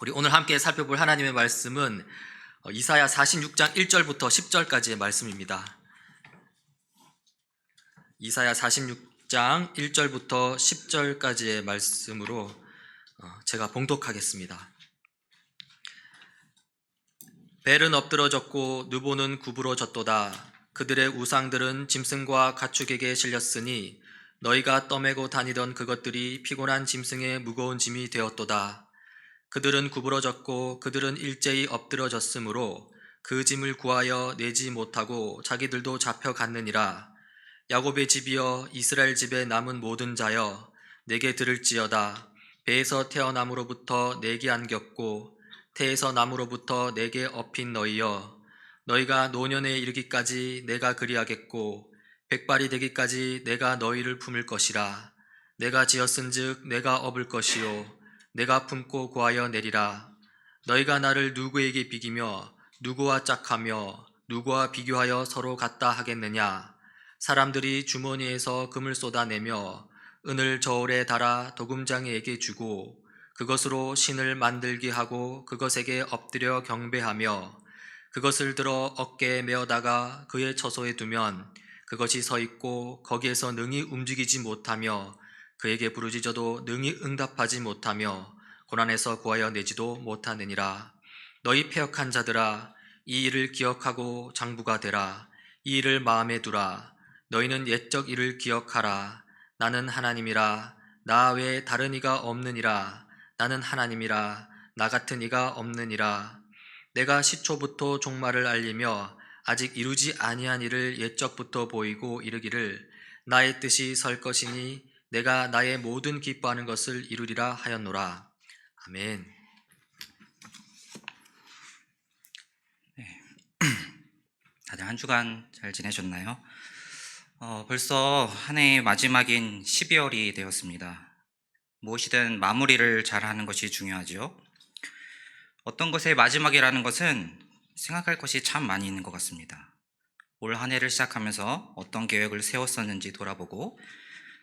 우리 오늘 함께 살펴볼 하나님의 말씀은 이사야 46장 1절부터 10절까지의 말씀입니다. 이사야 46장 1절부터 10절까지의 말씀으로 제가 봉독하겠습니다. 벨은 엎드러졌고 느보는 구부러졌도다. 그들의 우상들은 짐승과 가축에게 실렸으니 너희가 떠매고 다니던 그것들이 피곤한 짐승의 무거운 짐이 되었도다. 그들은 구부러졌고 그들은 일제히 엎드러졌으므로 그 짐을 구하여 내지 못하고 자기들도 잡혀갔느니라. 야곱의 집이여, 이스라엘 집에 남은 모든 자여, 내게 들을지어다. 배에서 태어남으로부터 내게 안겼고 태에서 남으로부터 내게 업힌 너희여, 너희가 노년에 이르기까지 내가 그리하겠고 백발이 되기까지 내가 너희를 품을 것이라. 내가 지었은즉 내가 업을 것이요 내가 품고 구하여 내리라. 너희가 나를 누구에게 비기며 누구와 짝하며 누구와 비교하여 서로 같다 하겠느냐. 사람들이 주머니에서 금을 쏟아내며 은을 저울에 달아 도금장이에게 주고 그것으로 신을 만들게 하고 그것에게 엎드려 경배하며 그것을 들어 어깨에 메어다가 그의 처소에 두면 그것이 서 있고 거기에서 능히 움직이지 못하며 그에게 부르짖어도 능히 응답하지 못하며 고난에서 구하여 내지도 못하느니라. 너희 패역한 자들아, 이 일을 기억하고 장부가 되라. 이 일을 마음에 두라. 너희는 옛적 일을 기억하라. 나는 하나님이라. 나 외에 다른 이가 없느니라. 나는 하나님이라. 나 같은 이가 없느니라. 내가 시초부터 종말을 알리며 아직 이루지 아니한 일을 옛적부터 보이고 이르기를 나의 뜻이 설 것이니 내가 나의 모든 기뻐하는 것을 이루리라 하였노라. 아멘. 다들 한 주간 잘 지내셨나요? 벌써 한 해의 마지막인 12월이 되었습니다. 무엇이든 마무리를 잘하는 것이 중요하죠. 어떤 것의 마지막이라는 것은 생각할 것이 참 많이 있는 것 같습니다. 올 한 해를 시작하면서 어떤 계획을 세웠었는지 돌아보고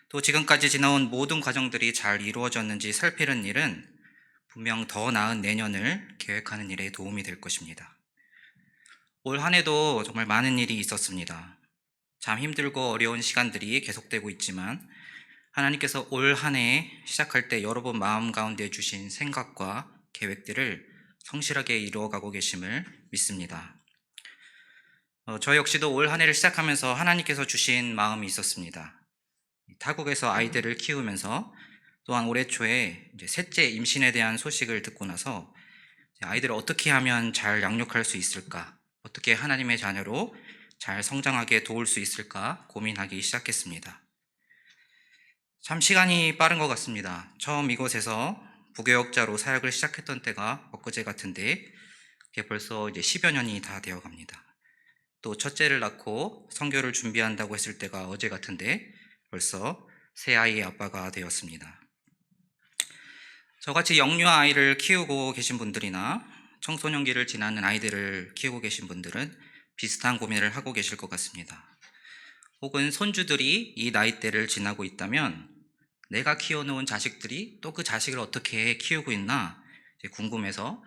또 지금까지 지나온 모든 과정들이 잘 이루어졌는지 살피는 일은 분명 더 나은 내년을 계획하는 일에 도움이 될 것입니다. 올 한 해도 정말 많은 일이 있었습니다. 참 힘들고 어려운 시간들이 계속되고 있지만 하나님께서 올 한 해 시작할 때 여러분 마음 가운데 주신 생각과 계획들을 성실하게 이루어가고 계심을 믿습니다. 저 역시도 올 한 해를 시작하면서 하나님께서 주신 마음이 있었습니다. 타국에서 아이들을 키우면서 또한 올해 초에 이제 셋째 임신에 대한 소식을 듣고 나서 아이들을 어떻게 하면 잘 양육할 수 있을까, 어떻게 하나님의 자녀로 잘 성장하게 도울 수 있을까 고민하기 시작했습니다. 참 시간이 빠른 것 같습니다. 처음 이곳에서 부교역자로 사역을 시작했던 때가 엊그제 같은데 그게 벌써 이제 10여 년이 다 되어 갑니다. 또 첫째를 낳고 선교를 준비한다고 했을 때가 어제 같은데 벌써 새 아이의 아빠가 되었습니다. 저같이 영유 아이를 키우고 계신 분들이나 청소년기를 지나는 아이들을 키우고 계신 분들은 비슷한 고민을 하고 계실 것 같습니다. 혹은 손주들이 이 나이대를 지나고 있다면 내가 키워놓은 자식들이 또 그 자식을 어떻게 키우고 있나 궁금해서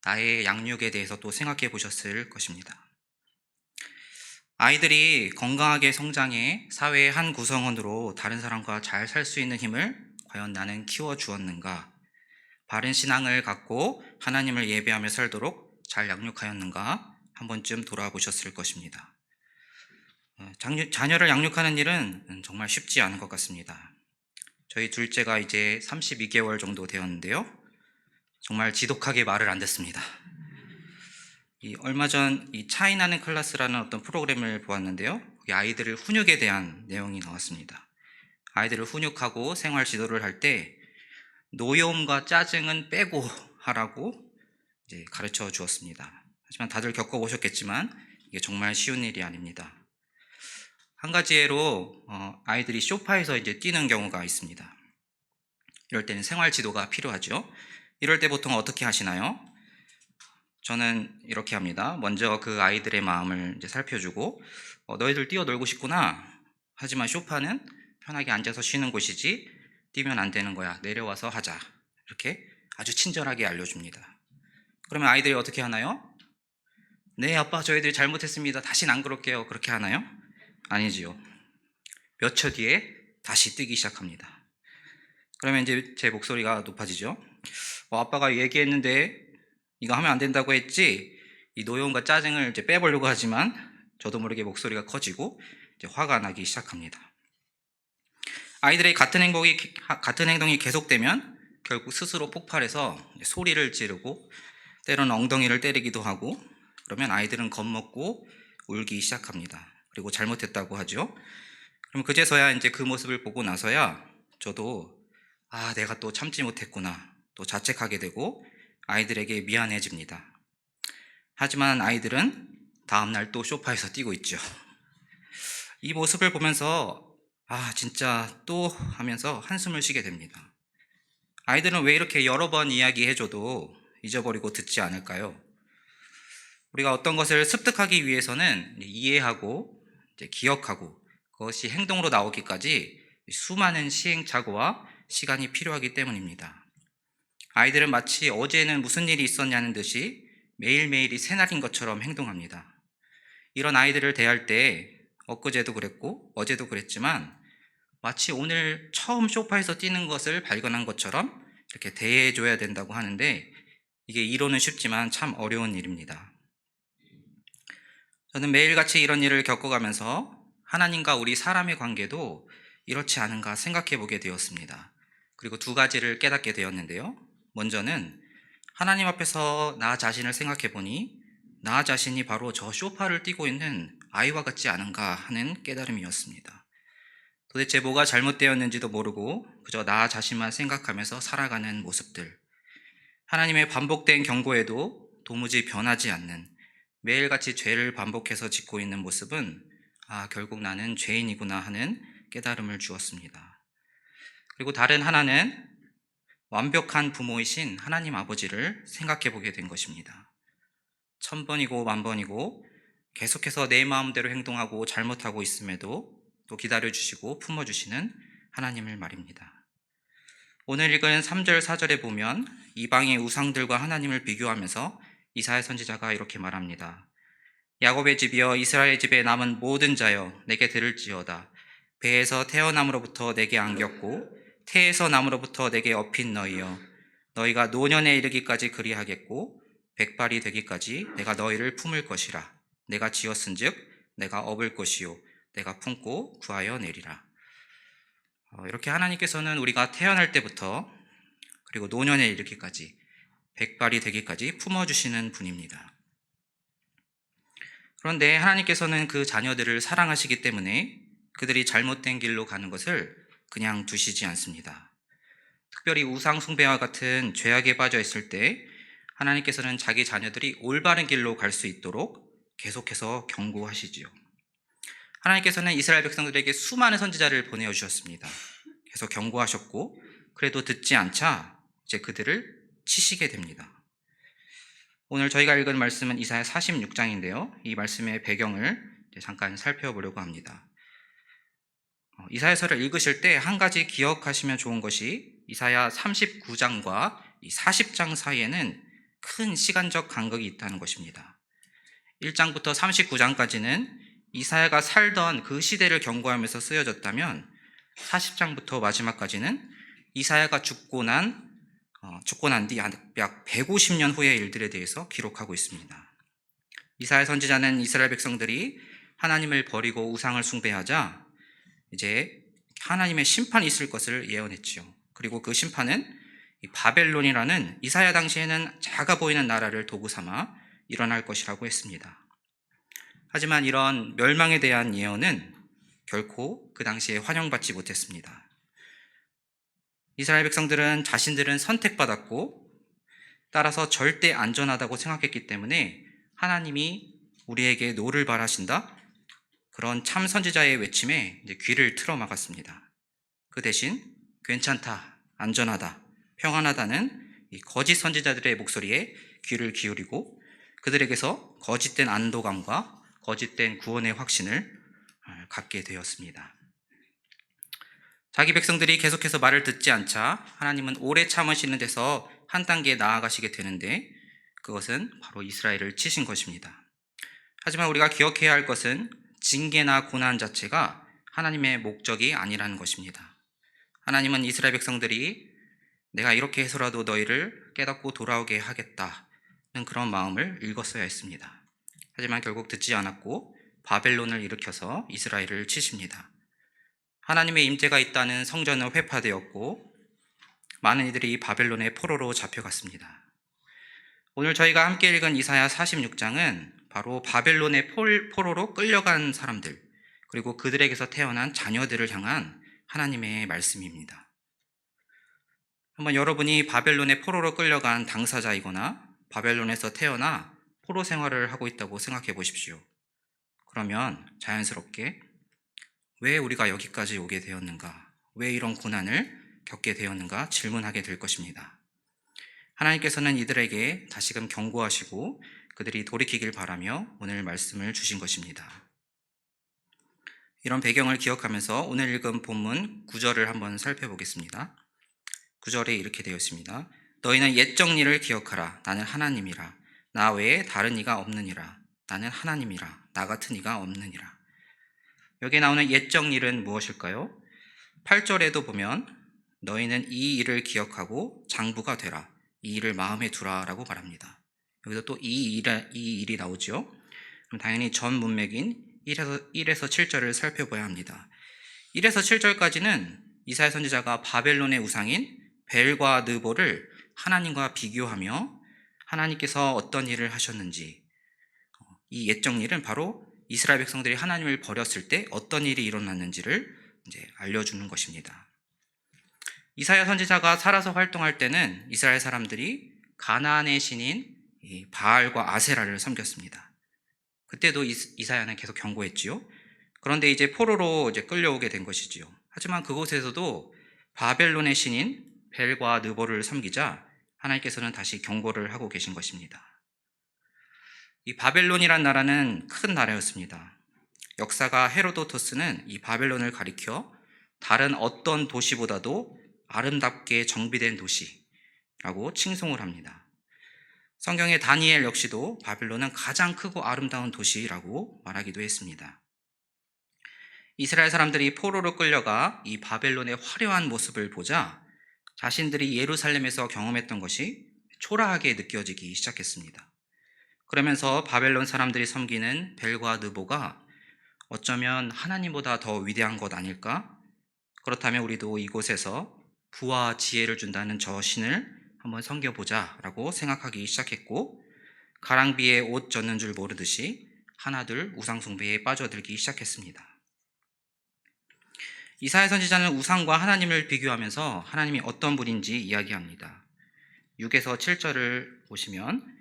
나의 양육에 대해서 또 생각해 보셨을 것입니다. 아이들이 건강하게 성장해 사회의 한 구성원으로 다른 사람과 잘 살 수 있는 힘을 과연 나는 키워주었는가? 바른 신앙을 갖고 하나님을 예배하며 살도록 잘 양육하였는가? 한 번쯤 돌아보셨을 것입니다. 자녀를 양육하는 일은 정말 쉽지 않은 것 같습니다. 저희 둘째가 이제 32개월 정도 되었는데요. 정말 지독하게 말을 안 듣습니다. 얼마 전 이 차이나는 클래스라는 어떤 프로그램을 보았는데요. 거기 아이들을 훈육에 대한 내용이 나왔습니다. 아이들을 훈육하고 생활 지도를 할 때 노여움과 짜증은 빼고 하라고 이제 가르쳐 주었습니다. 하지만 다들 겪어보셨겠지만 이게 정말 쉬운 일이 아닙니다. 한 가지 예로 아이들이 소파에서 이제 뛰는 경우가 있습니다. 이럴 때는 생활 지도가 필요하죠. 이럴 때 보통 어떻게 하시나요? 저는 이렇게 합니다. 먼저 그 아이들의 마음을 이제 살펴주고 너희들 뛰어놀고 싶구나. 하지만 소파는 편하게 앉아서 쉬는 곳이지 뛰면 안 되는 거야. 내려와서 하자. 이렇게 아주 친절하게 알려줍니다. 그러면 아이들이 어떻게 하나요? 네, 아빠, 저희들이 잘못했습니다. 다시는 안 그럴게요. 그렇게 하나요? 아니지요. 몇 초 뒤에 다시 뛰기 시작합니다. 그러면 이제 제 목소리가 높아지죠. 아빠가 얘기했는데 이거 하면 안 된다고 했지? 이 노여움과 짜증을 이제 빼보려고 하지만 저도 모르게 목소리가 커지고 이제 화가 나기 시작합니다. 아이들의 같은 행동이 계속되면 결국 스스로 폭발해서 소리를 지르고 때로는 엉덩이를 때리기도 하고, 그러면 아이들은 겁먹고 울기 시작합니다. 그리고 잘못했다고 하죠. 그럼 그제서야 이제 그 모습을 보고 나서야 저도 내가 또 참지 못했구나, 또 자책하게 되고 아이들에게 미안해집니다. 하지만 아이들은 다음날 또 소파에서 뛰고 있죠. 이 모습을 보면서 진짜 또 하면서 한숨을 쉬게 됩니다. 아이들은 왜 이렇게 여러 번 이야기해줘도 잊어버리고 듣지 않을까요? 우리가 어떤 것을 습득하기 위해서는 이해하고 이제 기억하고 그것이 행동으로 나오기까지 수많은 시행착오와 시간이 필요하기 때문입니다. 아이들은 마치 어제는 무슨 일이 있었냐는 듯이 매일매일이 새날인 것처럼 행동합니다. 이런 아이들을 대할 때 엊그제도 그랬고 어제도 그랬지만 마치 오늘 처음 소파에서 뛰는 것을 발견한 것처럼 이렇게 대해줘야 된다고 하는데, 이게 이론은 쉽지만 참 어려운 일입니다. 저는 매일같이 이런 일을 겪어가면서 하나님과 우리 사람의 관계도 이렇지 않은가 생각해 보게 되었습니다. 그리고 두 가지를 깨닫게 되었는데요. 먼저는 하나님 앞에서 나 자신을 생각해 보니 나 자신이 바로 저 소파를 뛰고 있는 아이와 같지 않은가 하는 깨달음이었습니다. 도대체 뭐가 잘못되었는지도 모르고 그저 나 자신만 생각하면서 살아가는 모습들, 하나님의 반복된 경고에도 도무지 변하지 않는 매일같이 죄를 반복해서 짓고 있는 모습은 결국 나는 죄인이구나 하는 깨달음을 주었습니다. 그리고 다른 하나는 완벽한 부모이신 하나님 아버지를 생각해 보게 된 것입니다. 1000번이고 10,000번이고 계속해서 내 마음대로 행동하고 잘못하고 있음에도 또 기다려주시고 품어주시는 하나님을 말입니다. 오늘 읽은 3절 4절에 보면 이방의 우상들과 하나님을 비교하면서 이사야 선지자가 이렇게 말합니다. 야곱의 집이여 이스라엘 집에 남은 모든 자여 내게 들을지어다. 배에서 태어남으로부터 내게 안겼고 태에서 남으로부터 내게 업힌 너희여, 너희가 노년에 이르기까지 그리하겠고 백발이 되기까지 내가 너희를 품을 것이라. 내가 지었은즉 내가 업을 것이요 내가 품고 구하여 내리라. 이렇게 하나님께서는 우리가 태어날 때부터 그리고 노년에 이르기까지 백발이 되기까지 품어주시는 분입니다. 그런데 하나님께서는 그 자녀들을 사랑하시기 때문에 그들이 잘못된 길로 가는 것을 그냥 두시지 않습니다. 특별히 우상 숭배와 같은 죄악에 빠져 있을 때 하나님께서는 자기 자녀들이 올바른 길로 갈 수 있도록 계속해서 경고하시지요. 하나님께서는 이스라엘 백성들에게 수많은 선지자를 보내주셨습니다. 계속 경고하셨고 그래도 듣지 않자 이제 그들을 치시게 됩니다. 오늘 저희가 읽은 말씀은 이사야 46장인데요. 이 말씀의 배경을 잠깐 살펴보려고 합니다. 이사야서를 읽으실 때 한 가지 기억하시면 좋은 것이 이사야 39장과 이 40장 사이에는 큰 시간적 간극이 있다는 것입니다. 1장부터 39장까지는 이사야가 살던 그 시대를 경고하면서 쓰여졌다면 40장부터 마지막까지는 이사야가 죽고 난 뒤 약 150년 후의 일들에 대해서 기록하고 있습니다. 이사야 선지자는 이스라엘 백성들이 하나님을 버리고 우상을 숭배하자 이제 하나님의 심판이 있을 것을 예언했지요. 그리고 그 심판은 이 바벨론이라는 이사야 당시에는 작아 보이는 나라를 도구 삼아 일어날 것이라고 했습니다. 하지만 이런 멸망에 대한 예언은 결코 그 당시에 환영받지 못했습니다. 이스라엘 백성들은 자신들은 선택받았고 따라서 절대 안전하다고 생각했기 때문에 하나님이 우리에게 노를 바라신다, 그런 참 선지자의 외침에 이제 귀를 틀어 막았습니다. 그 대신 괜찮다, 안전하다, 평안하다는 이 거짓 선지자들의 목소리에 귀를 기울이고 그들에게서 거짓된 안도감과 거짓된 구원의 확신을 갖게 되었습니다. 자기 백성들이 계속해서 말을 듣지 않자 하나님은 오래 참으시는 데서 한 단계 나아가시게 되는데, 그것은 바로 이스라엘을 치신 것입니다. 하지만 우리가 기억해야 할 것은 징계나 고난 자체가 하나님의 목적이 아니라는 것입니다. 하나님은 이스라엘 백성들이 내가 이렇게 해서라도 너희를 깨닫고 돌아오게 하겠다는 그런 마음을 읽었어야 했습니다. 하지만 결국 듣지 않았고 바벨론을 일으켜서 이스라엘을 치십니다. 하나님의 임재가 있다는 성전은 회파되었고 많은 이들이 바벨론의 포로로 잡혀갔습니다. 오늘 저희가 함께 읽은 이사야 46장은 바로 바벨론의 포로로 끌려간 사람들, 그리고 그들에게서 태어난 자녀들을 향한 하나님의 말씀입니다. 한번 여러분이 바벨론의 포로로 끌려간 당사자이거나 바벨론에서 태어나 포로 생활을 하고 있다고 생각해 보십시오. 그러면 자연스럽게 왜 우리가 여기까지 오게 되었는가? 왜 이런 고난을 겪게 되었는가? 질문하게 될 것입니다. 하나님께서는 이들에게 다시금 경고하시고 그들이 돌이키길 바라며 오늘 말씀을 주신 것입니다. 이런 배경을 기억하면서 오늘 읽은 본문 9절을 한번 살펴보겠습니다. 9절에 이렇게 되어 있습니다. 너희는 옛적 일을 기억하라. 나는 하나님이라. 나 외에 다른 이가 없느니라. 나는 하나님이라. 나 같은 이가 없느니라. 여기에 나오는 옛적 일은 무엇일까요? 8절에도 보면 너희는 이 일을 기억하고 장부가 되라. 이 일을 마음에 두라 라고 말합니다. 여기서 또 이 일이 나오죠. 그럼 당연히 전 문맥인 1에서 7절을 살펴봐야 합니다. 1에서 7절까지는 이사야 선지자가 바벨론의 우상인 벨과 느보를 하나님과 비교하며 하나님께서 어떤 일을 하셨는지, 이 옛적 일은 바로 이스라엘 백성들이 하나님을 버렸을 때 어떤 일이 일어났는지를 이제 알려주는 것입니다. 이사야 선지자가 살아서 활동할 때는 이스라엘 사람들이 가나안의 신인 바알과 아세라를 섬겼습니다. 그때도 이사야는 계속 경고했지요. 그런데 이제 포로로 이제 끌려오게 된 것이지요. 하지만 그곳에서도 바벨론의 신인 벨과 느보를 섬기자 하나님께서는 다시 경고를 하고 계신 것입니다. 이 바벨론이란 나라는 큰 나라였습니다. 역사가 헤로도토스는 이 바벨론을 가리켜 다른 어떤 도시보다도 아름답게 정비된 도시라고 칭송을 합니다. 성경의 다니엘 역시도 바벨론은 가장 크고 아름다운 도시라고 말하기도 했습니다. 이스라엘 사람들이 포로로 끌려가 이 바벨론의 화려한 모습을 보자 자신들이 예루살렘에서 경험했던 것이 초라하게 느껴지기 시작했습니다. 그러면서 바벨론 사람들이 섬기는 벨과 느보가 어쩌면 하나님보다 더 위대한 것 아닐까? 그렇다면 우리도 이곳에서 부와 지혜를 준다는 저 신을 한번 섬겨보자 라고 생각하기 시작했고, 가랑비에 옷 젖는 줄 모르듯이 하나둘 우상숭배에 빠져들기 시작했습니다. 이사야 선지자는 우상과 하나님을 비교하면서 하나님이 어떤 분인지 이야기합니다. 6에서 7절을 보시면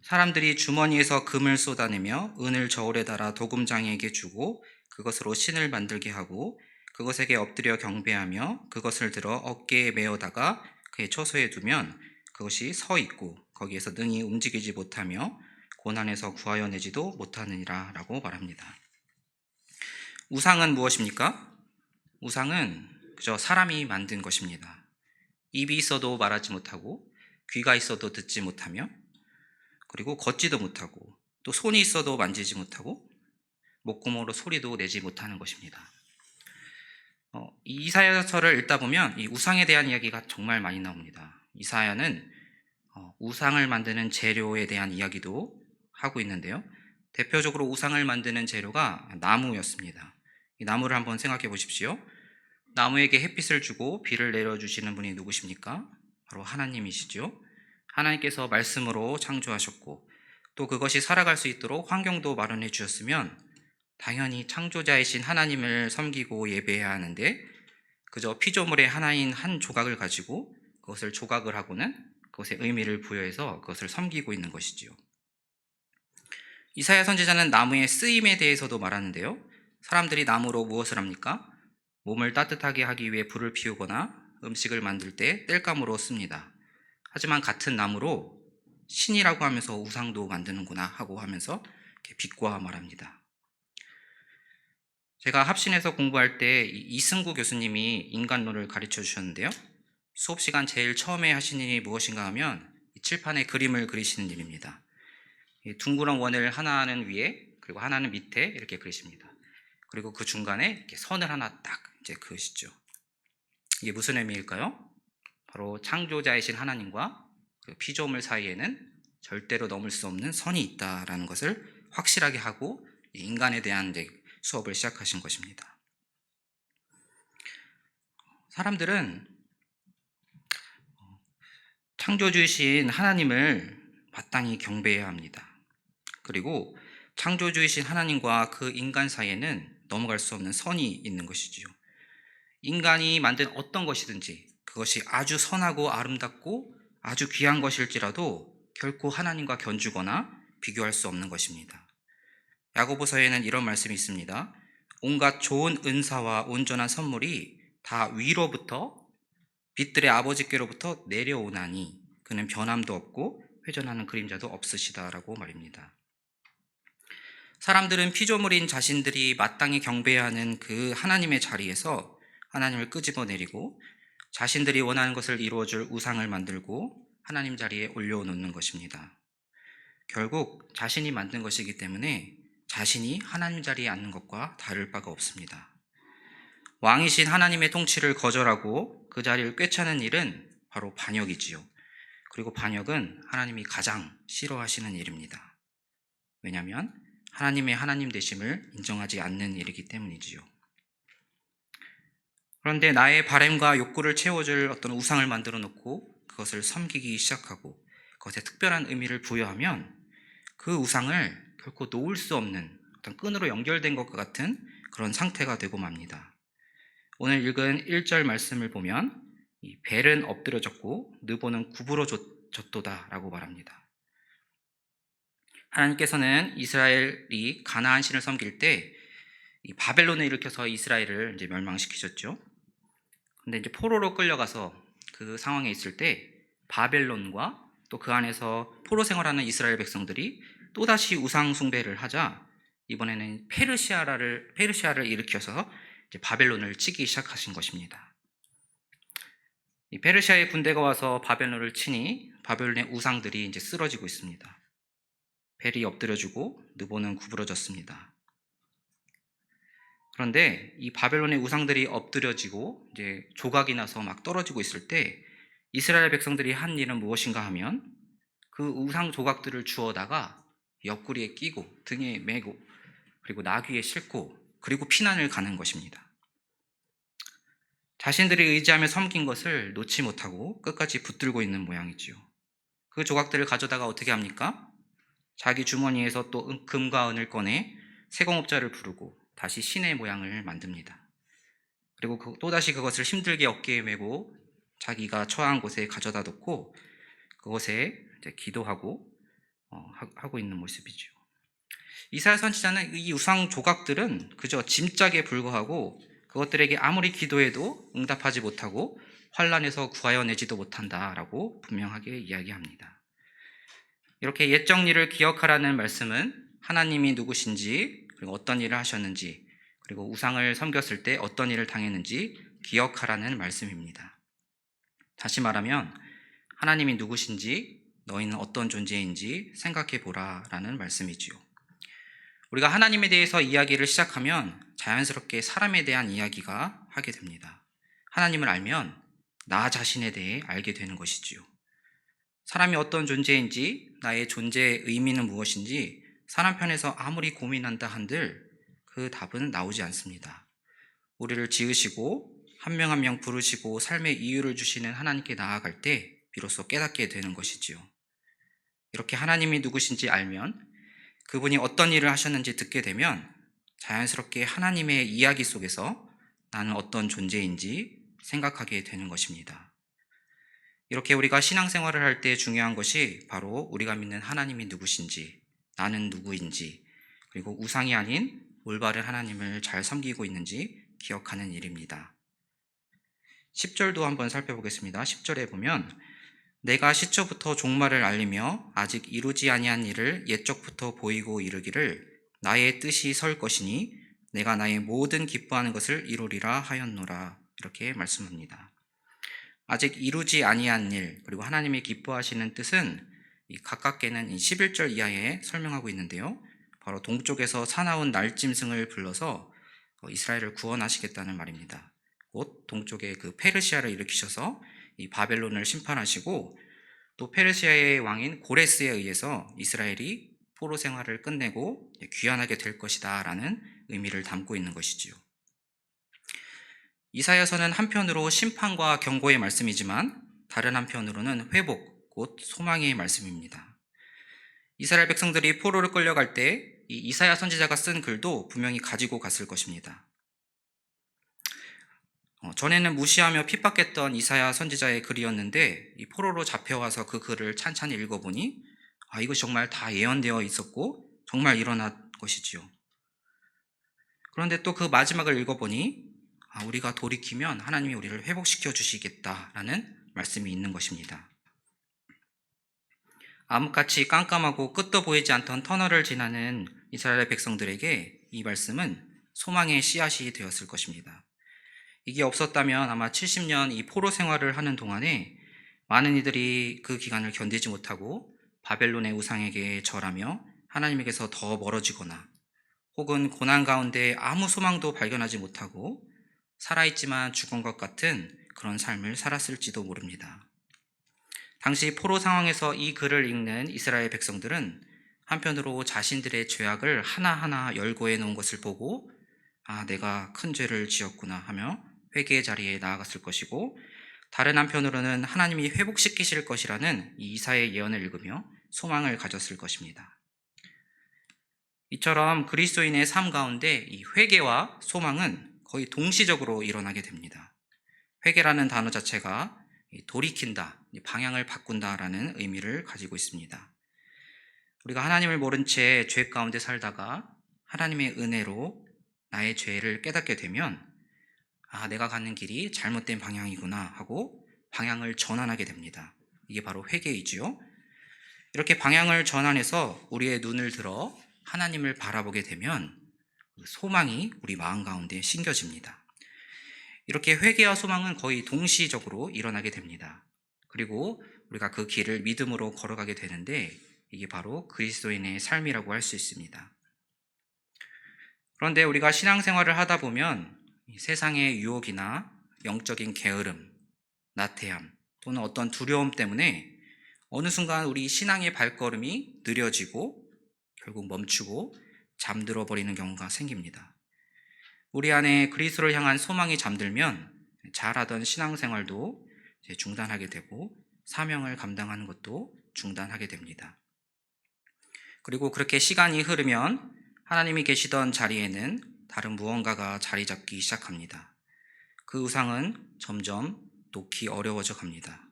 사람들이 주머니에서 금을 쏟아내며 은을 저울에 달아 도금장에게 주고 그것으로 신을 만들게 하고 그것에게 엎드려 경배하며 그것을 들어 어깨에 메어다가 그의 처소에 두면 그것이 서 있고 거기에서 능히 움직이지 못하며 고난에서 구하여 내지도 못하느니라 라고 말합니다. 우상은 무엇입니까? 우상은 그저 사람이 만든 것입니다. 입이 있어도 말하지 못하고 귀가 있어도 듣지 못하며 그리고 걷지도 못하고 또 손이 있어도 만지지 못하고 목구멍으로 소리도 내지 못하는 것입니다. 이 이사야서를 읽다 보면 이 우상에 대한 이야기가 정말 많이 나옵니다. 이사야는 우상을 만드는 재료에 대한 이야기도 하고 있는데요. 대표적으로 우상을 만드는 재료가 나무였습니다. 이 나무를 한번 생각해 보십시오. 나무에게 햇빛을 주고 비를 내려주시는 분이 누구십니까? 바로 하나님이시죠. 하나님께서 말씀으로 창조하셨고 또 그것이 살아갈 수 있도록 환경도 마련해 주셨으면 당연히 창조자이신 하나님을 섬기고 예배해야 하는데 그저 피조물의 하나인 한 조각을 가지고 그것을 조각을 하고는 그것에 의미를 부여해서 그것을 섬기고 있는 것이지요. 이사야 선지자는 나무의 쓰임에 대해서도 말하는데요. 사람들이 나무로 무엇을 합니까? 몸을 따뜻하게 하기 위해 불을 피우거나 음식을 만들 때 땔감으로 씁니다. 하지만 같은 나무로 신이라고 하면서 우상도 만드는구나 하고 하면서 이렇게 비꼬아 말합니다. 제가 합신에서 공부할 때 이승구 교수님이 인간론을 가르쳐 주셨는데요. 수업 시간 제일 처음에 하신 일이 무엇인가 하면 칠판에 그림을 그리시는 일입니다. 이 둥그런 원을 하나는 위에 그리고 하나는 밑에 이렇게 그리십니다. 그리고 그 중간에 이렇게 선을 하나 딱 이제 그으시죠. 이게 무슨 의미일까요? 바로 창조자이신 하나님과 그 피조물 사이에는 절대로 넘을 수 없는 선이 있다라는 것을 확실하게 하고 인간에 대한 이제 수업을 시작하신 것입니다. 사람들은 창조주이신 하나님을 마땅히 경배해야 합니다. 그리고 창조주이신 하나님과 그 인간 사이에는 넘어갈 수 없는 선이 있는 것이지요. 인간이 만든 어떤 것이든지 그것이 아주 선하고 아름답고 아주 귀한 것일지라도 결코 하나님과 견주거나 비교할 수 없는 것입니다. 야고보서에는 이런 말씀이 있습니다. 온갖 좋은 은사와 온전한 선물이 다 위로부터 빛들의 아버지께로부터 내려오나니 그는 변함도 없고 회전하는 그림자도 없으시다라고 말입니다. 사람들은 피조물인 자신들이 마땅히 경배해야 하는 그 하나님의 자리에서 하나님을 끄집어내리고 자신들이 원하는 것을 이루어줄 우상을 만들고 하나님 자리에 올려놓는 것입니다. 결국 자신이 만든 것이기 때문에 자신이 하나님 자리에 앉는 것과 다를 바가 없습니다. 왕이신 하나님의 통치를 거절하고 그 자리를 꿰차는 일은 바로 반역이지요. 그리고 반역은 하나님이 가장 싫어하시는 일입니다. 왜냐하면 하나님의 하나님 되심을 인정하지 않는 일이기 때문이지요. 그런데 나의 바램과 욕구를 채워줄 어떤 우상을 만들어 놓고 그것을 섬기기 시작하고 그것에 특별한 의미를 부여하면 그 우상을 결코 놓을 수 없는 어떤 끈으로 연결된 것과 같은 그런 상태가 되고 맙니다. 오늘 읽은 1절 말씀을 보면 이 벨은 엎드려졌고 느보는 구부러졌도다 라고 말합니다. 하나님께서는 이스라엘이 가나안 신을 섬길 때 이 바벨론을 일으켜서 이스라엘을 이제 멸망시키셨죠. 근데 이제 포로로 끌려가서 그 상황에 있을 때 바벨론과 또 그 안에서 포로 생활하는 이스라엘 백성들이 또다시 우상 숭배를 하자 이번에는 페르시아를 일으켜서 이제 바벨론을 치기 시작하신 것입니다. 이 페르시아의 군대가 와서 바벨론을 치니 바벨론의 우상들이 이제 쓰러지고 있습니다. 벨이 엎드려지고 느보는 구부러졌습니다. 그런데 이 바벨론의 우상들이 엎드려지고 이제 조각이 나서 막 떨어지고 있을 때 이스라엘 백성들이 한 일은 무엇인가 하면 그 우상 조각들을 주워다가 옆구리에 끼고 등에 메고 그리고 나귀에 싣고 그리고 피난을 가는 것입니다. 자신들이 의지하며 섬긴 것을 놓지 못하고 끝까지 붙들고 있는 모양이지요. 그 조각들을 가져다가 어떻게 합니까? 자기 주머니에서 또 금과 은을 꺼내 세공업자를 부르고 다시 신의 모양을 만듭니다. 그리고 또다시 그것을 힘들게 어깨에 메고 자기가 처한 곳에 가져다 놓고 그것에 이제 기도하고 하고 있는 모습이죠. 이사야 선지자는 이 우상 조각들은 그저 짐짝에 불과하고 그것들에게 아무리 기도해도 응답하지 못하고 환난에서 구하여 내지도 못한다라고 분명하게 이야기합니다. 이렇게 옛 정리를 기억하라는 말씀은 하나님이 누구신지 그리고 어떤 일을 하셨는지 그리고 우상을 섬겼을 때 어떤 일을 당했는지 기억하라는 말씀입니다. 다시 말하면 하나님이 누구신지 너희는 어떤 존재인지 생각해 보라라는 말씀이지요. 우리가 하나님에 대해서 이야기를 시작하면 자연스럽게 사람에 대한 이야기가 하게 됩니다. 하나님을 알면 나 자신에 대해 알게 되는 것이지요. 사람이 어떤 존재인지 나의 존재의 의미는 무엇인지 사람 편에서 아무리 고민한다 한들 그 답은 나오지 않습니다. 우리를 지으시고 한 명 한 명 부르시고 삶의 이유를 주시는 하나님께 나아갈 때 비로소 깨닫게 되는 것이지요. 이렇게 하나님이 누구신지 알면 그분이 어떤 일을 하셨는지 듣게 되면 자연스럽게 하나님의 이야기 속에서 나는 어떤 존재인지 생각하게 되는 것입니다. 이렇게 우리가 신앙생활을 할 때 중요한 것이 바로 우리가 믿는 하나님이 누구신지, 나는 누구인지, 그리고 우상이 아닌 올바른 하나님을 잘 섬기고 있는지 기억하는 일입니다. 10절도 한번 살펴보겠습니다. 10절에 보면 내가 시초부터 종말을 알리며 아직 이루지 아니한 일을 옛적부터 보이고 이르기를 나의 뜻이 설 것이니 내가 나의 모든 기뻐하는 것을 이루리라 하였노라 이렇게 말씀합니다. 아직 이루지 아니한 일, 그리고 하나님이 기뻐하시는 뜻은 가깝게는 이 11절 이하에 설명하고 있는데요. 바로 동쪽에서 사나운 날짐승을 불러서 이스라엘을 구원하시겠다는 말입니다. 곧 동쪽에 그 페르시아를 일으키셔서 이 바벨론을 심판하시고, 또 페르시아의 왕인 고레스에 의해서 이스라엘이 포로 생활을 끝내고 귀환하게 될 것이다 라는 의미를 담고 있는 것이지요. 이사야서는 한편으로 심판과 경고의 말씀이지만 다른 한편으로는 회복, 곧 소망의 말씀입니다. 이스라엘 백성들이 포로를 끌려갈 때 이 이사야 선지자가 쓴 글도 분명히 가지고 갔을 것입니다. 전에는 무시하며 핍박했던 이사야 선지자의 글이었는데 이 포로로 잡혀와서 그 글을 찬찬히 읽어보니 이것이 정말 다 예언되어 있었고 정말 일어난 것이지요. 그런데 또 그 마지막을 읽어보니 우리가 돌이키면 하나님이 우리를 회복시켜 주시겠다라는 말씀이 있는 것입니다. 암흑같이 깜깜하고 끝도 보이지 않던 터널을 지나는 이스라엘 백성들에게 이 말씀은 소망의 씨앗이 되었을 것입니다. 이게 없었다면 아마 70년 이 포로 생활을 하는 동안에 많은 이들이 그 기간을 견디지 못하고 바벨론의 우상에게 절하며 하나님에게서 더 멀어지거나, 혹은 고난 가운데 아무 소망도 발견하지 못하고 살아있지만 죽은 것 같은 그런 삶을 살았을지도 모릅니다. 당시 포로 상황에서 이 글을 읽는 이스라엘 백성들은 한편으로 자신들의 죄악을 하나하나 열거해 놓은 것을 보고 내가 큰 죄를 지었구나 하며 회개의 자리에 나아갔을 것이고, 다른 한편으로는 하나님이 회복시키실 것이라는 이 이사야의 예언을 읽으며 소망을 가졌을 것입니다. 이처럼 그리스도인의 삶 가운데 이 회개와 소망은 거의 동시적으로 일어나게 됩니다. 회개라는 단어 자체가 돌이킨다, 방향을 바꾼다라는 의미를 가지고 있습니다. 우리가 하나님을 모른 채 죄 가운데 살다가 하나님의 은혜로 나의 죄를 깨닫게 되면 내가 가는 길이 잘못된 방향이구나 하고 방향을 전환하게 됩니다. 이게 바로 회개이지요. 이렇게 방향을 전환해서 우리의 눈을 들어 하나님을 바라보게 되면 소망이 우리 마음 가운데 심겨집니다. 이렇게 회개와 소망은 거의 동시적으로 일어나게 됩니다. 그리고 우리가 그 길을 믿음으로 걸어가게 되는데 이게 바로 그리스도인의 삶이라고 할 수 있습니다. 그런데 우리가 신앙생활을 하다 보면 세상의 유혹이나 영적인 게으름, 나태함 또는 어떤 두려움 때문에 어느 순간 우리 신앙의 발걸음이 느려지고 결국 멈추고 잠들어 버리는 경우가 생깁니다. 우리 안에 그리스도를 향한 소망이 잠들면 잘하던 신앙생활도 중단하게 되고 사명을 감당하는 것도 중단하게 됩니다. 그리고 그렇게 시간이 흐르면 하나님이 계시던 자리에는 다른 무언가가 자리 잡기 시작합니다. 그 우상은 점점 놓기 어려워져 갑니다.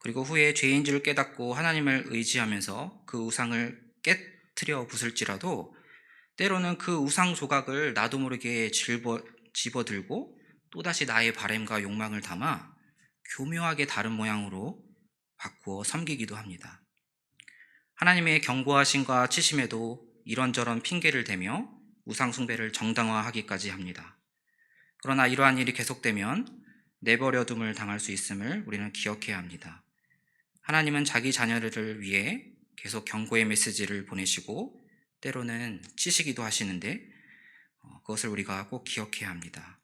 그리고 후에 죄인 줄 깨닫고 하나님을 의지하면서 그 우상을 깨트려 부술지라도 때로는 그 우상 조각을 나도 모르게 집어들고 또다시 나의 바램과 욕망을 담아 교묘하게 다른 모양으로 바꾸어 섬기기도 합니다. 하나님의 경고하심과 치심에도 이런저런 핑계를 대며 우상 숭배를 정당화하기까지 합니다. 그러나 이러한 일이 계속되면 내버려둠을 당할 수 있음을 우리는 기억해야 합니다. 하나님은 자기 자녀를 위해 계속 경고의 메시지를 보내시고 때로는 치시기도 하시는데 그것을 우리가 꼭 기억해야 합니다.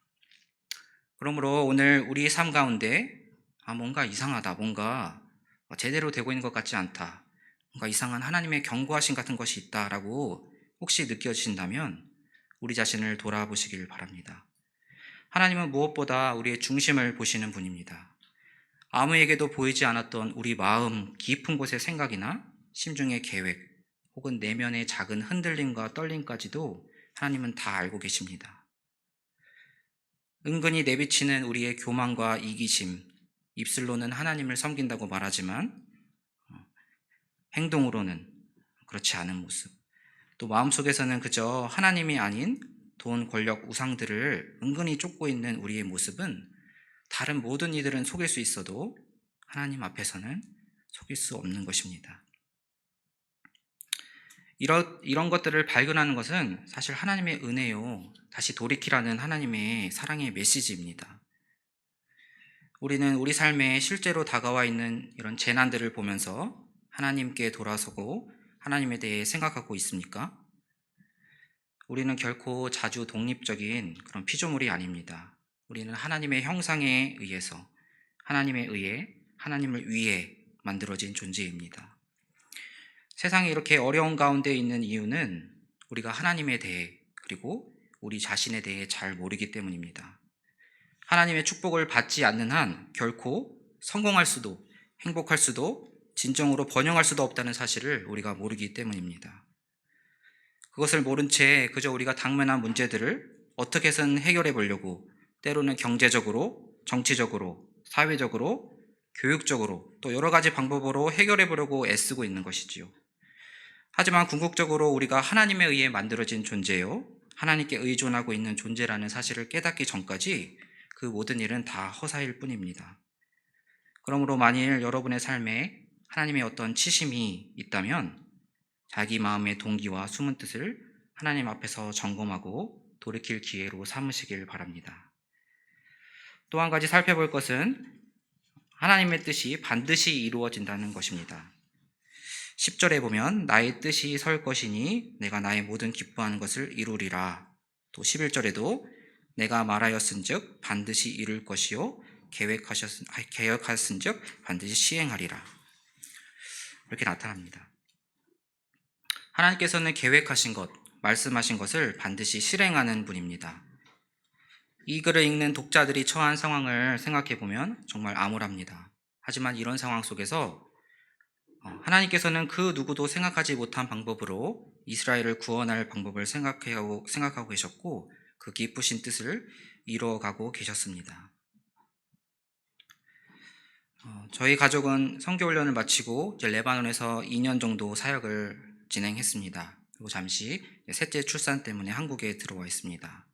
그러므로 오늘 우리 삶 가운데 뭔가 이상하다, 뭔가 제대로 되고 있는 것 같지 않다, 뭔가 이상한 하나님의 경고하심 같은 것이 있다라고 혹시 느껴지신다면 우리 자신을 돌아보시길 바랍니다. 하나님은 무엇보다 우리의 중심을 보시는 분입니다. 아무에게도 보이지 않았던 우리 마음 깊은 곳의 생각이나 심중의 계획, 혹은 내면의 작은 흔들림과 떨림까지도 하나님은 다 알고 계십니다. 은근히 내비치는 우리의 교만과 이기심, 입술로는 하나님을 섬긴다고 말하지만 행동으로는 그렇지 않은 모습, 또 마음속에서는 그저 하나님이 아닌 돈, 권력, 우상들을 은근히 쫓고 있는 우리의 모습은 다른 모든 이들은 속일 수 있어도 하나님 앞에서는 속일 수 없는 것입니다. 이런 것들을 발견하는 것은 사실 하나님의 은혜요, 다시 돌이키라는 하나님의 사랑의 메시지입니다. 우리는 우리 삶에 실제로 다가와 있는 이런 재난들을 보면서 하나님께 돌아서고 하나님에 대해 생각하고 있습니까? 우리는 결코 자주 독립적인 그런 피조물이 아닙니다. 우리는 하나님의 형상에 의해서, 하나님에 의해, 하나님을 위해 만들어진 존재입니다. 세상이 이렇게 어려운 가운데 있는 이유는 우리가 하나님에 대해, 그리고 우리 자신에 대해 잘 모르기 때문입니다. 하나님의 축복을 받지 않는 한 결코 성공할 수도, 행복할 수도, 진정으로 번영할 수도 없다는 사실을 우리가 모르기 때문입니다. 그것을 모른 채 그저 우리가 당면한 문제들을 어떻게 해서는 해결해 보려고, 때로는 경제적으로, 정치적으로, 사회적으로, 교육적으로, 또 여러 가지 방법으로 해결해 보려고 애쓰고 있는 것이지요. 하지만 궁극적으로 우리가 하나님에 의해 만들어진 존재요, 하나님께 의존하고 있는 존재라는 사실을 깨닫기 전까지 그 모든 일은 다 허사일 뿐입니다. 그러므로 만일 여러분의 삶에 하나님의 어떤 치심이 있다면 자기 마음의 동기와 숨은 뜻을 하나님 앞에서 점검하고 돌이킬 기회로 삼으시길 바랍니다. 또 한 가지 살펴볼 것은 하나님의 뜻이 반드시 이루어진다는 것입니다. 10절에 보면 나의 뜻이 설 것이니 내가 나의 모든 기뻐하는 것을 이루리라. 또 11절에도 내가 말하였은즉 반드시 이룰 것이요 계획하였은즉 반드시 시행하리라. 이렇게 나타납니다. 하나님께서는 계획하신 것, 말씀하신 것을 반드시 실행하는 분입니다. 이 글을 읽는 독자들이 처한 상황을 생각해 보면 정말 암울합니다. 하지만 이런 상황 속에서 하나님께서는 그 누구도 생각하지 못한 방법으로 이스라엘을 구원할 방법을 생각하고 계셨고 그 기쁘신 뜻을 이루어가고 계셨습니다. 저희 가족은 선교훈련을 마치고 이제 레바논에서 2년 정도 사역을 진행했습니다. 그리고 잠시 셋째 출산 때문에 한국에 들어와 있습니다.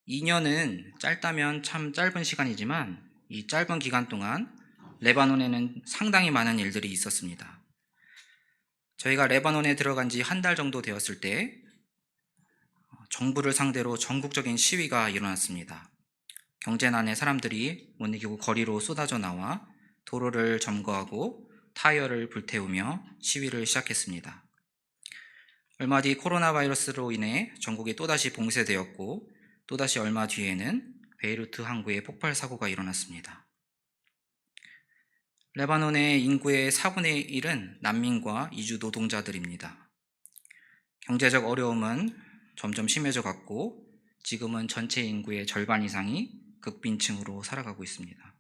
2년은 짧다면 참 짧은 시간이지만 이 짧은 기간 동안 레바논에는 상당히 많은 일들이 있었습니다. 저희가 레바논에 들어간 지 한 달 정도 되었을 때 정부를 상대로 전국적인 시위가 일어났습니다. 경제난에 사람들이 못 이기고 거리로 쏟아져 나와 도로를 점거하고 타이어를 불태우며 시위를 시작했습니다. 얼마 뒤 코로나 바이러스로 인해 전국이 또다시 봉쇄되었고 또다시 얼마 뒤에는 베이루트 항구에 폭발 사고가 일어났습니다. 레바논의 인구의 4분의 1은 난민과 이주 노동자들입니다. 경제적 어려움은 점점 심해져 갔고 지금은 전체 인구의 절반 이상이 극빈층으로 살아가고 있습니다.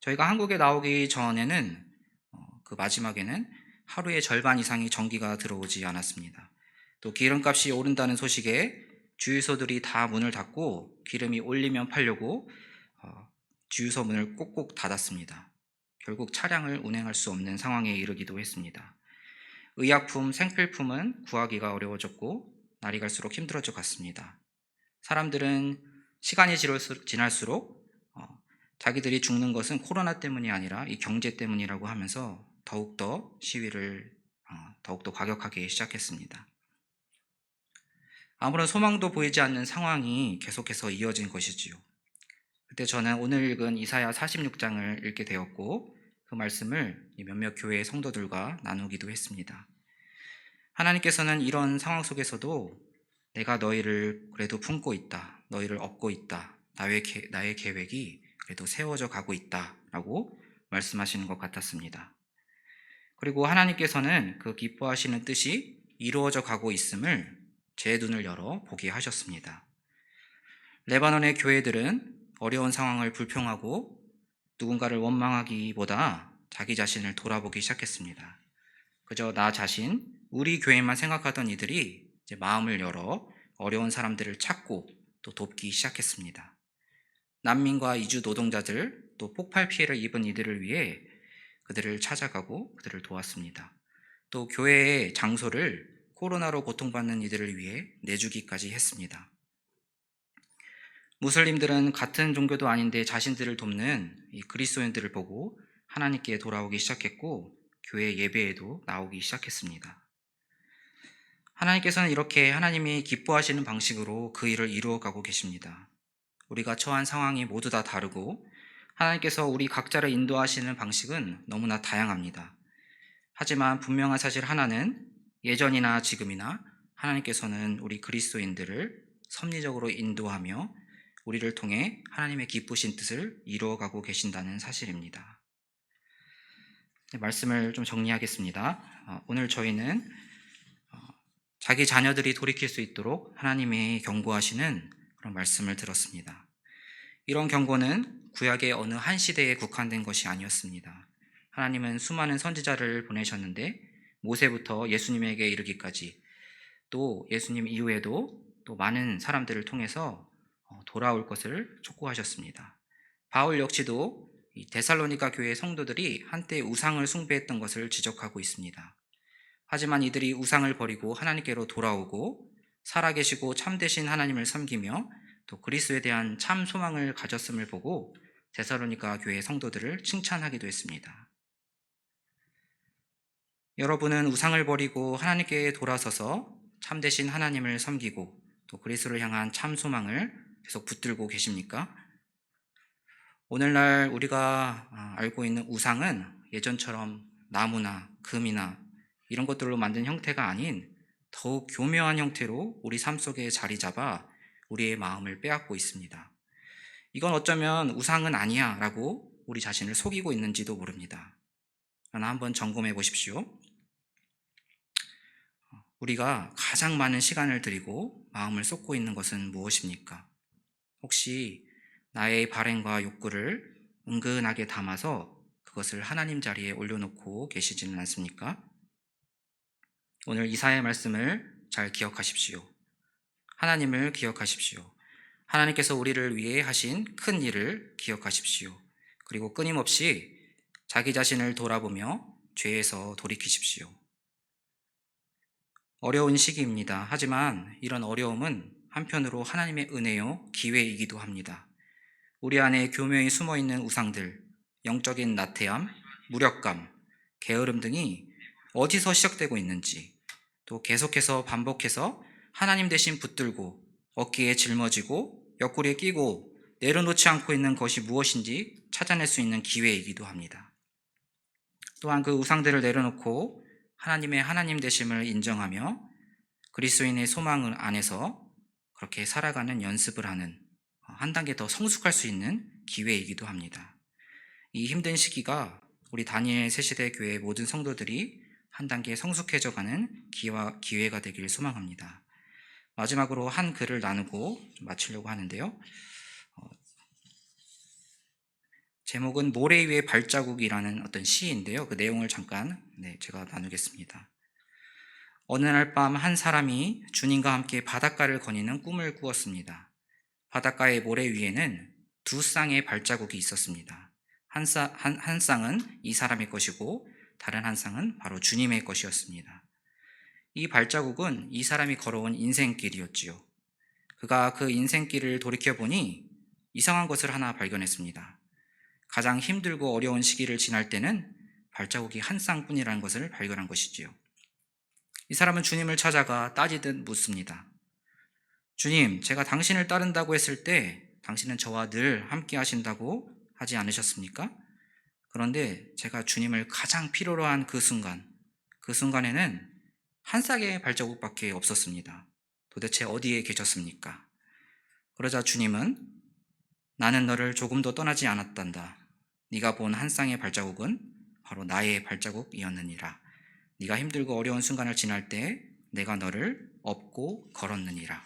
저희가 한국에 나오기 전에는 그 마지막에는 하루의 절반 이상이 전기가 들어오지 않았습니다. 또 기름값이 오른다는 소식에 주유소들이 다 문을 닫고 기름이 올리면 팔려고 주유소 문을 꼭꼭 닫았습니다. 결국 차량을 운행할 수 없는 상황에 이르기도 했습니다. 의약품, 생필품은 구하기가 어려워졌고 날이 갈수록 힘들어져 갔습니다. 사람들은 시간이 지날수록 자기들이 죽는 것은 코로나 때문이 아니라 이 경제 때문이라고 하면서 더욱더 시위를 더욱더 과격하게 시작했습니다. 아무런 소망도 보이지 않는 상황이 계속해서 이어진 것이지요. 그때 저는 오늘 읽은 이사야 46장을 읽게 되었고 그 말씀을 몇몇 교회의 성도들과 나누기도 했습니다. 하나님께서는 이런 상황 속에서도 내가 너희를 그래도 품고 있다, 너희를 업고 있다, 나의 계획이 그래도 세워져 가고 있다 라고 말씀하시는 것 같았습니다. 그리고 하나님께서는 그 기뻐하시는 뜻이 이루어져 가고 있음을 제 눈을 열어 보게 하셨습니다. 레바논의 교회들은 어려운 상황을 불평하고 누군가를 원망하기보다 자기 자신을 돌아보기 시작했습니다. 그저 나 자신, 우리 교회만 생각하던 이들이 이제 마음을 열어 어려운 사람들을 찾고 또 돕기 시작했습니다. 난민과 이주 노동자들, 또 폭발 피해를 입은 이들을 위해 그들을 찾아가고 그들을 도왔습니다. 또 교회의 장소를 코로나로 고통받는 이들을 위해 내주기까지 했습니다. 무슬림들은 같은 종교도 아닌데 자신들을 돕는 이 그리스도인들을 보고 하나님께 돌아오기 시작했고 교회 예배에도 나오기 시작했습니다. 하나님께서는 이렇게 하나님이 기뻐하시는 방식으로 그 일을 이루어가고 계십니다. 우리가 처한 상황이 모두 다 다르고 하나님께서 우리 각자를 인도하시는 방식은 너무나 다양합니다. 하지만 분명한 사실 하나는 예전이나 지금이나 하나님께서는 우리 그리스도인들을 섭리적으로 인도하며 우리를 통해 하나님의 기쁘신 뜻을 이루어가고 계신다는 사실입니다. 말씀을 좀 정리하겠습니다. 오늘 저희는 자기 자녀들이 돌이킬 수 있도록 하나님의 경고하시는 그런 말씀을 들었습니다. 이런 경고는 구약의 어느 한 시대에 국한된 것이 아니었습니다. 하나님은 수많은 선지자를 보내셨는데 모세부터 예수님에게 이르기까지 또 예수님 이후에도 또 많은 사람들을 통해서 돌아올 것을 촉구하셨습니다. 바울 역시도 이 데살로니가 교회 성도들이 한때 우상을 숭배했던 것을 지적하고 있습니다. 하지만 이들이 우상을 버리고 하나님께로 돌아오고 살아계시고 참되신 하나님을 섬기며 또 그리스도에 대한 참 소망을 가졌음을 보고 데살로니가 교회 성도들을 칭찬하기도 했습니다. 여러분은 우상을 버리고 하나님께 돌아서서 참되신 하나님을 섬기고 또 그리스도를 향한 참 소망을 계속 붙들고 계십니까? 오늘날 우리가 알고 있는 우상은 예전처럼 나무나 금이나 이런 것들로 만든 형태가 아닌 더욱 교묘한 형태로 우리 삶 속에 자리 잡아 우리의 마음을 빼앗고 있습니다. 이건 어쩌면 우상은 아니야 라고 우리 자신을 속이고 있는지도 모릅니다. 그러나 한번 점검해 보십시오. 우리가 가장 많은 시간을 들이고 마음을 쏟고 있는 것은 무엇입니까? 혹시 나의 발행과 욕구를 은근하게 담아서 그것을 하나님 자리에 올려놓고 계시지는 않습니까? 오늘 이사야의 말씀을 잘 기억하십시오. 하나님을 기억하십시오. 하나님께서 우리를 위해 하신 큰 일을 기억하십시오. 그리고 끊임없이 자기 자신을 돌아보며 죄에서 돌이키십시오. 어려운 시기입니다. 하지만 이런 어려움은 한편으로 하나님의 은혜요, 기회이기도 합니다. 우리 안에 교묘히 숨어있는 우상들, 영적인 나태함, 무력감, 게으름 등이 어디서 시작되고 있는지, 또 계속해서 반복해서 하나님 대신 붙들고 어깨에 짊어지고 옆구리에 끼고 내려놓지 않고 있는 것이 무엇인지 찾아낼 수 있는 기회이기도 합니다. 또한 그 우상들을 내려놓고 하나님의 하나님 되심을 인정하며 그리스도인의 소망 안에서 그렇게 살아가는 연습을 하는 한 단계 더 성숙할 수 있는 기회이기도 합니다. 이 힘든 시기가 우리 다니엘 새시대 교회 모든 성도들이 한 단계 성숙해져가는 기회가 되길 소망합니다. 마지막으로 한 글을 나누고 마치려고 하는데요. 제목은 모래 위의 발자국이라는 어떤 시인데요. 그 내용을 잠깐 제가 나누겠습니다. 어느 날 밤 한 사람이 주님과 함께 바닷가를 거니는 꿈을 꾸었습니다. 바닷가의 모래 위에는 두 쌍의 발자국이 있었습니다. 한 쌍은 이 사람의 것이고 다른 한 쌍은 바로 주님의 것이었습니다. 이 발자국은 이 사람이 걸어온 인생길이었지요. 그가 그 인생길을 돌이켜보니 이상한 것을 하나 발견했습니다. 가장 힘들고 어려운 시기를 지날 때는 발자국이 한 쌍뿐이라는 것을 발견한 것이지요. 이 사람은 주님을 찾아가 따지듯 묻습니다. 주님, 제가 당신을 따른다고 했을 때 당신은 저와 늘 함께 하신다고 하지 않으셨습니까? 그런데 제가 주님을 가장 필요로 한 그 순간에는 한 쌍의 발자국밖에 없었습니다. 도대체 어디에 계셨습니까? 그러자 주님은 나는 너를 조금도 떠나지 않았단다. 네가 본 한 쌍의 발자국은 바로 나의 발자국이었느니라. 네가 힘들고 어려운 순간을 지날 때 내가 너를 업고 걸었느니라.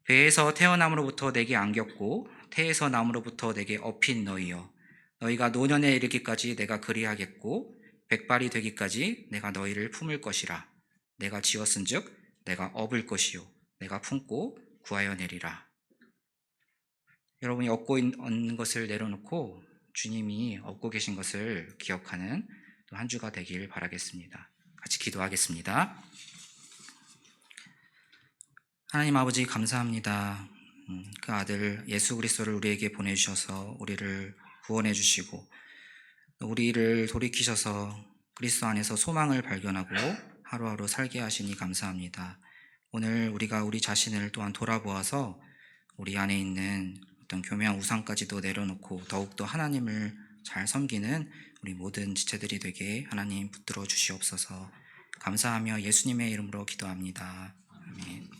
배에서 태어남으로부터 내게 안겼고 태에서 남으로부터 내게 업힌 너희여, 너희가 노년에 이르기까지 내가 그리하겠고 백발이 되기까지 내가 너희를 품을 것이라. 내가 지었은즉 내가 업을 것이요 내가 품고 구하여 내리라. 여러분이 업고 있는 것을 내려놓고 주님이 업고 계신 것을 기억하는 또 한 주가 되길 바라겠습니다. 같이 기도하겠습니다. 하나님 아버지 감사합니다. 그 아들 예수 그리스도를 우리에게 보내주셔서 우리를 구원해 주시고 우리를 돌이키셔서 그리스도 안에서 소망을 발견하고 하루하루 살게 하시니 감사합니다. 오늘 우리가 우리 자신을 또한 돌아보아서 우리 안에 있는 어떤 교묘한 우상까지도 내려놓고 더욱더 하나님을 잘 섬기는 우리 모든 지체들이 되게 하나님 붙들어 주시옵소서. 감사하며 예수님의 이름으로 기도합니다. 아멘.